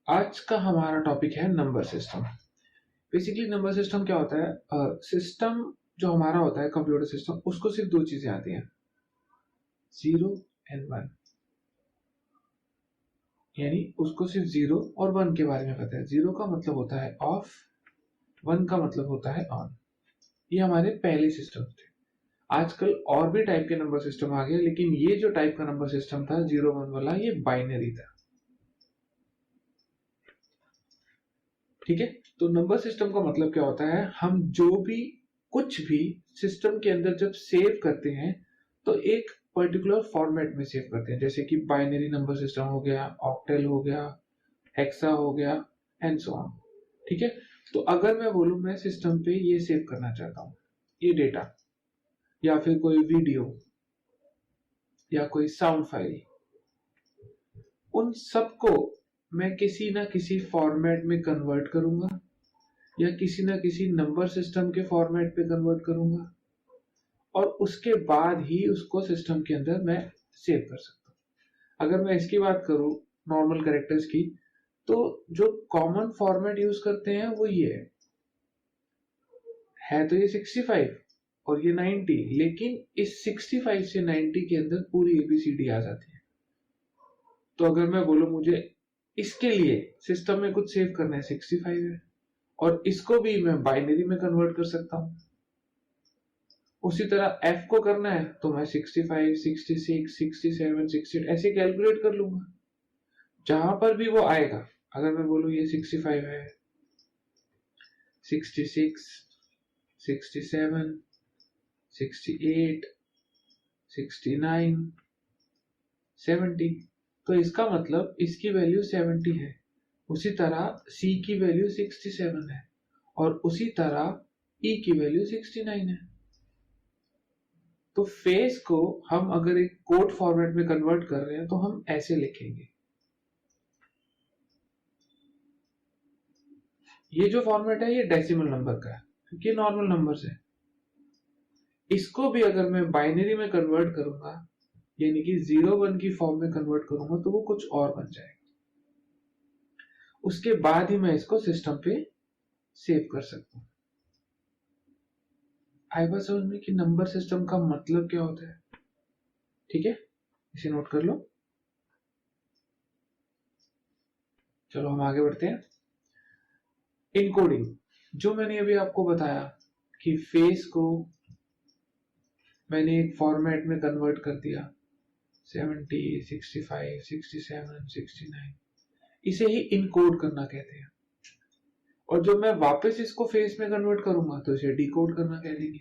आज का हमारा टॉपिक है number system. Basically number system क्या होता है? सिस्टम जो हमारा होता है कंप्यूटर सिस्टम, उसको सिर्फ दो चीजें आती हैं, 0 और 1। यानी उसको सिर्फ 0 और 1 के बारे में पता है। 0 का मतलब होता है ऑफ, 1 का मतलब होता है ऑन। ये हमारे पहले सिस्टम थे। आजकल और भी टाइप के नंबर सिस्टम आ गए, लेकिन ये जो टाइप का नंबर सिस्टम था 0 1 वाला, ये बाइनरी था। ठीक है, तो नंबर सिस्टम का मतलब क्या होता है? हम जो भी कुछ भी सिस्टम के अंदर जब सेव करते हैं तो एक पर्टिकुलर फॉर्मेट में सेव करते हैं, जैसे कि बाइनरी नंबर सिस्टम हो गया, ऑक्टल हो गया, हेक्सा हो गया, एंड सो ऑन। ठीक है, तो अगर मैं बोलूं मैं सिस्टम पे ये सेव करना चाहता हूं, ये डेटा या फिर कोई वीडियो या कोई साउंड फाइल, उन सबको मैं किसी ना किसी फॉर्मेट में कन्वर्ट करूंगा या किसी ना किसी नंबर सिस्टम के फॉर्मेट पे कन्वर्ट करूंगा, और उसके बाद ही उसको सिस्टम के अंदर मैं सेव कर सकता हूं। अगर मैं इसकी बात करूं नॉर्मल कैरेक्टर्स की, तो जो कॉमन फॉर्मेट यूज करते हैं वो ये है तो ये 65 और ये 90, लेकिन इस 65 से 90 के अंदर पूरी एबीसीडी आ जाती है। तो अगर मैं बोलूं मुझे इसके लिए सिस्टम में कुछ सेव करना है, 65 है, और इसको भी मैं बाइनरी में कन्वर्ट कर सकता हूं। उसी तरह एफ को करना है तो मैं 65, 66, 67, 68 ऐसे कैलकुलेट कर लूंगा। जहां पर भी वो आएगा, अगर मैं बोलूं ये 65 है, 66, 67, 68, 69, 70, तो इसका मतलब इसकी वैल्यू 70 है। उसी तरह सी की वैल्यू 67 है, और उसी तरह ई की वैल्यू 69 है। तो फेस को हम अगर एक कोड फॉर्मेट में कन्वर्ट कर रहे हैं तो हम ऐसे लिखेंगे। ये जो फॉर्मेट है ये डेसिमल नंबर का है, क्योंकि नॉर्मल नंबर्स है। इसको भी अगर मैं बाइनरी में कन्वर्ट करूंगा, यानी कि 0 1 की फॉर्म में कन्वर्ट करूंगा, तो वो कुछ और बन जाएगा। उसके बाद ही मैं इसको सिस्टम पे सेव कर सकता हूं। आई बात समझ में कि नंबर सिस्टम का मतलब क्या होता है? ठीक है, इसे नोट कर लो। चलो हम आगे बढ़ते हैं। इनकोडिंग, जो मैंने अभी आपको बताया कि फेस को मैंने एक फॉर्मेट में कन्वर्ट कर दिया, 70, 65, 67, 69, इसे ही इनकोड करना कहते हैं। और जब मैं वापस इसको फेस में कन्वर्ट करूंगा तो इसे डिकोड करना कह देंगे।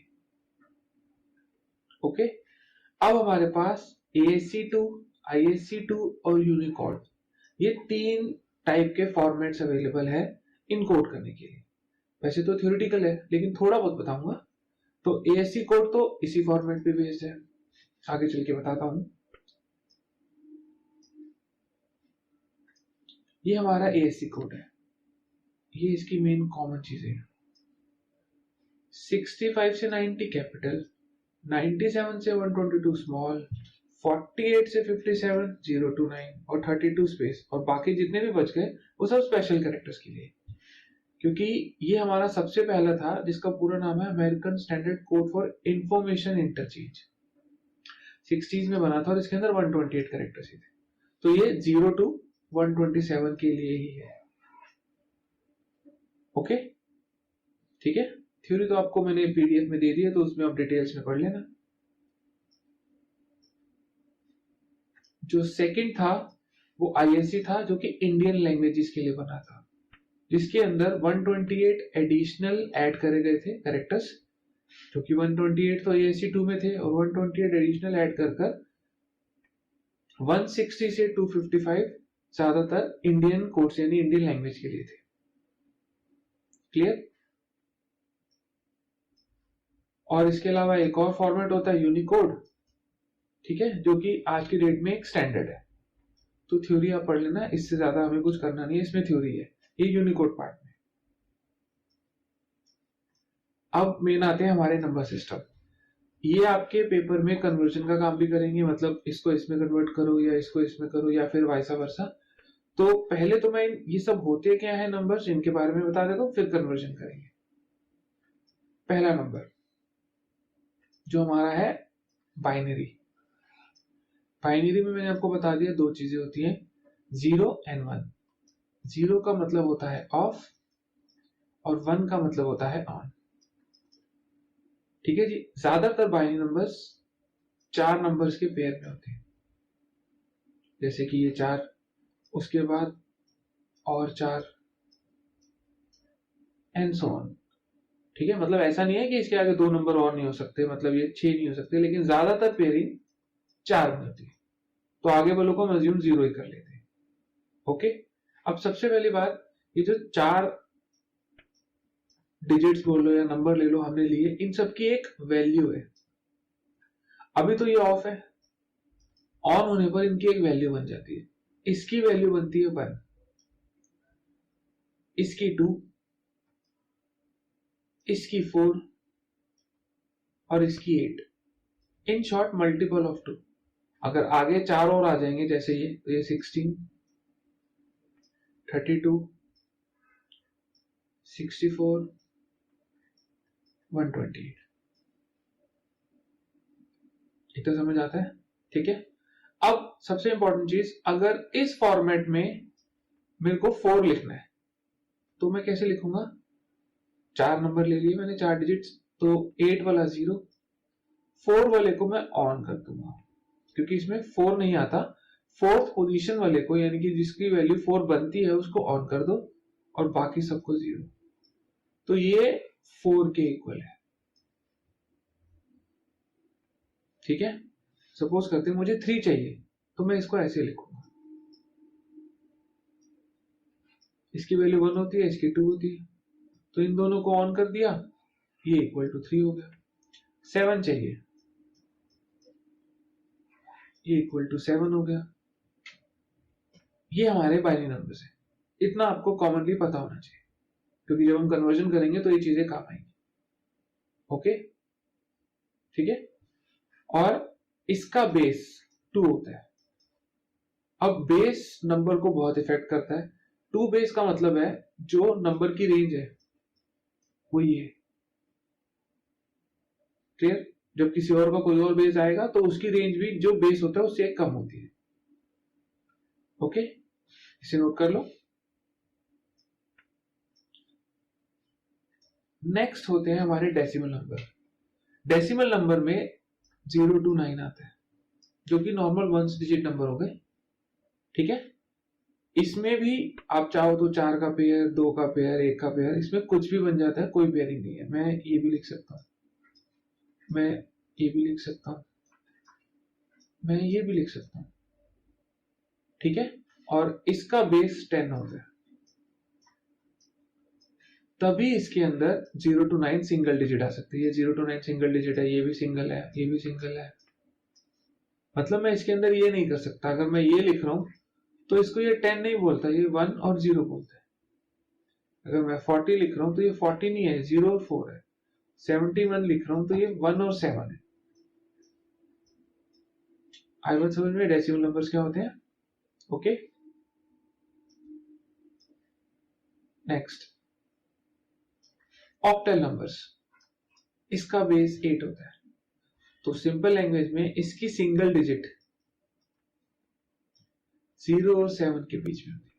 ओके, अब हमारे पास ASCII2, ISC2 और यूनिकोड, ये 3 टाइप के फॉर्मेट्स अवेलेबल है इनकोड करने के लिए। वैसे तो थ्योरेटिकल है, लेकिन थोड़ा बहुत बताऊंगा। तो ASCII कोड तो इसी फॉर्मेट पे बेस्ड है, आगे चल के बताता हूं। ये हमारा ASCII कोड है, ये इसकी मेन कॉमन चीजें हैं। 65 से 90 कैपिटल, 97 से 122 स्मॉल, 48 से 57, 0 to 9 और 32 स्पेस, और बाकी जितने भी बच गए वो सब स्पेशल कैरेक्टर्स के लिए। क्योंकि ये हमारा सबसे पहला था जिसका पूरा नाम है American standard code for information interchange. 60s में बना था और इसके अंदर 128 कैरेक्टर्स ही थे। तो ये 0 to 127 के लिए ही है। ओके, ठीक है। थ्योरी तो आपको मैंने PDF में दे दी है, तो उसमें आप डिटेल्स में पढ़ लेना। जो सेकंड था वो ISC था, जो कि इंडियन लैंग्वेजेस के लिए बना था, जिसके अंदर 128 एडिशनल ऐड करे गए थे कैरेक्टर्स, क्योंकि 128 तो ASC2 में थे, और 128 एडिशनल ऐड कर 160 से 255 ज्यादातर इंडियन कोड्स यानी इंडियन लैंग्वेज के लिए थे। क्लियर? और इसके अलावा एक और फॉर्मेट होता है यूनिकोड, ठीक है, जो कि आज की डेट में एक स्टैंडर्ड है। तो थ्योरी आप पढ़ लेना, इससे ज्यादा हमें कुछ करना नहीं है, इसमें थ्योरी है, ये यूनिकोड पार्ट में। अब मेन आते हैं हमारे नंबर सिस्टम। ये आपके पेपर में कन्वर्जन का काम भी करेंगे, मतलब इसको इसमें कन्वर्ट करो या इसको इसमें करो या फिर वाइसा वर्सा। तो पहले तो मैं ये सब होते क्या है नंबर्स इनके बारे में बता देता हूँ, फिर कन्वर्जन करेंगे। पहला नंबर जो हमारा है बाइनरी। बाइनरी में मैंने आपको बता दिया दो चीजें होती हैं, 0 एंड 1। 0 का मतलब होता है ऑफ और 1 का मतलब होता है ऑन। ठीक है जी। ज्यादातर बाइनरी नंबर्स 4 नंबर्स के पेयर में होते हैं, जैसे कि ये 4, उसके बाद और 4 एंड सो ऑन। ठीक है, मतलब ऐसा नहीं है कि इसके आगे 2 नंबर और नहीं हो सकते, मतलब ये 6 नहीं हो सकते, लेकिन ज्यादातर पेयरिंग 4 में होती है। तो आगे वालों को हम अज्यूम 0 ही कर लेते हैं। ओके, अब सबसे पहली बात, ये जो 4 डिजिट्स बोल लो या नंबर ले लो हमने लिए, इन सब की एक वैल्यू है। अभी तो ये ऑफ है, ऑन होने पर इनकी एक वैल्यू बन जाती है। इसकी वैल्यू बनती है 1, इसकी 2, इसकी 4 और इसकी 8। In short multiple of 2। अगर आगे 4 और आ जाएंगे, जैसे ये 16, 32, 64, 128। इतना समझ आता है? ठीक है। अब सबसे इंपॉर्टेंट चीज, अगर इस फॉर्मेट में मेरे को 4 लिखना है तो मैं कैसे लिखूंगा? 4 नंबर ले लिए मैंने, 4 डिजिट्स, तो 8 वाला 0, 4 वाले को मैं ऑन कर दूंगा क्योंकि इसमें 4 नहीं आता। 4th पोजीशन वाले को, यानी कि जिसकी वैल्यू 4 बनती है, उसको ऑन कर दो और बाकी सबको 0। तो ये 4 के इक्वल है। ठीक है। सपोज करते हैं मुझे 3 चाहिए, तो मैं इसको ऐसे लिखूंगा, इसकी वैल्यू 1 होती है, इसकी 2 होती है, तो इन दोनों को ऑन कर दिया, ये इक्वल टू 3 हो गया। 7 चाहिए, ये इक्वल टू 7 हो गया। ये हमारे बाइनरी नंबर्स है। इतना आपको कॉमनली पता होना चाहिए, क्योंकि जब हम कन्वर्जन करेंगे तो ये चीजें काम आएंगी। ओके, ठीक है। और इसका बेस 2 होता है। अब बेस नंबर को बहुत इफेक्ट करता है। 2 बेस का मतलब है जो नंबर की रेंज है वो ये। क्लियर? जब किसी और का कोई और बेस आएगा तो उसकी रेंज भी जो बेस होता है उससे कम होती है। ओके, इसे नोट कर लो। नेक्स्ट होते हैं हमारे डेसिमल नंबर। डेसिमल नंबर में 0 to 9 आता है, जो कि नॉर्मल 1 डिजिट नंबर हो गए। ठीक है। इसमें भी आप चाहो तो 4 का पेयर, 2 का पेयर, 1 का पेयर, इसमें कुछ भी बन जाता है, कोई पेयरिंग नहीं है। मैं ये भी लिख सकता हूं, मैं ये भी लिख सकता हूं, मैं ये भी लिख सकता हूं। ठीक है। और इसका बेस 10 होता है, तभी इसके अंदर 0 to 9 सिंगल डिजिट आ सकती है। ये 0 to 9 सिंगल डिजिट है, ये भी सिंगल है, ये भी सिंगल है। मतलब मैं इसके अंदर ये नहीं कर सकता, अगर मैं ये लिख रहा हूं तो इसको ये 10 नहीं बोलता, ये 1 और 0 बोलता है। अगर मैं 40 लिख रहा हूं तो ये 40 नहीं है, 0 और 4 है। 71 लिख रहा हूं तो ये 1 और 7 है। आई बात समझ में? डेसिमल नंबर्स क्या होते हैं? Okay, next octal numbers. इसका बेस 8 होता है, तो सिंपल लैंग्वेज में इसकी सिंगल डिजिट 0 और 7 के बीच में होती है।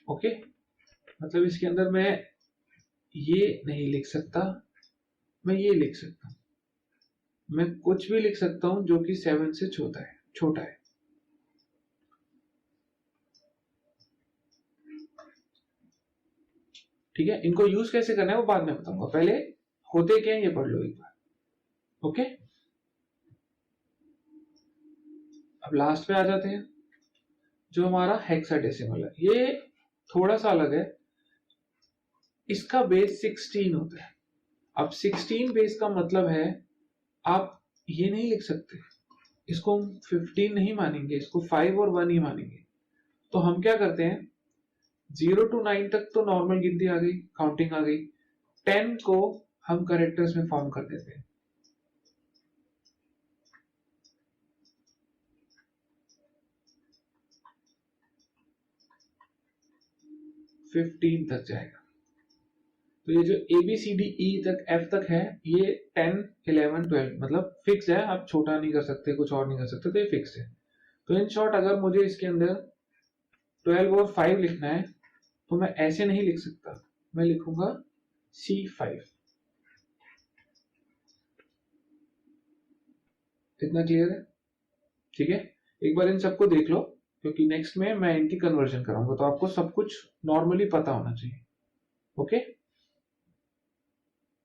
ओके, मतलब इसके अंदर मैं ये नहीं लिख सकता, मैं ये लिख सकता हूं, मैं कुछ भी लिख सकता हूं जो कि 7 से छोटा है। ठीक है। इनको यूज कैसे करना है वो बाद में बताऊंगा, पहले होते क्या है ये पढ़ लो एक बार। ओके, अब लास्ट पे आ जाते हैं, जो हमारा हेक्साडेसिमल है। ये थोड़ा सा अलग है, इसका बेस 16 होता है। अब 16 बेस का मतलब है आप ये नहीं लिख सकते, इसको हम 15 नहीं मानेंगे, इसको 5 और 1 ही मानेंगे। तो हम क्या करते हैं, 0 to 9 तक तो नॉर्मल गिनती आ गई, काउंटिंग आ गई। 10 को हम करेक्टर्स में फॉर्म कर देते हैं। 15 तक जाएगा। तो ये जो A B C D E तक एफ तक है, ये 10 11 12 मतलब फिक्स है, आप छोटा नहीं कर सकते, कुछ और नहीं कर सकते, तो ये फिक्स है। तो इन शॉर्ट अगर मुझे इसके अंदर 12 और 5 लिखना है तो मैं ऐसे नहीं लिख सकता, मैं लिखूंगा C5। इतना क्लियर है? ठीक है, एक बार इन सबको देख लो, क्योंकि नेक्स्ट में मैं इनकी कन्वर्जन कराऊंगा, तो आपको सब कुछ नॉर्मली पता होना चाहिए। ओके।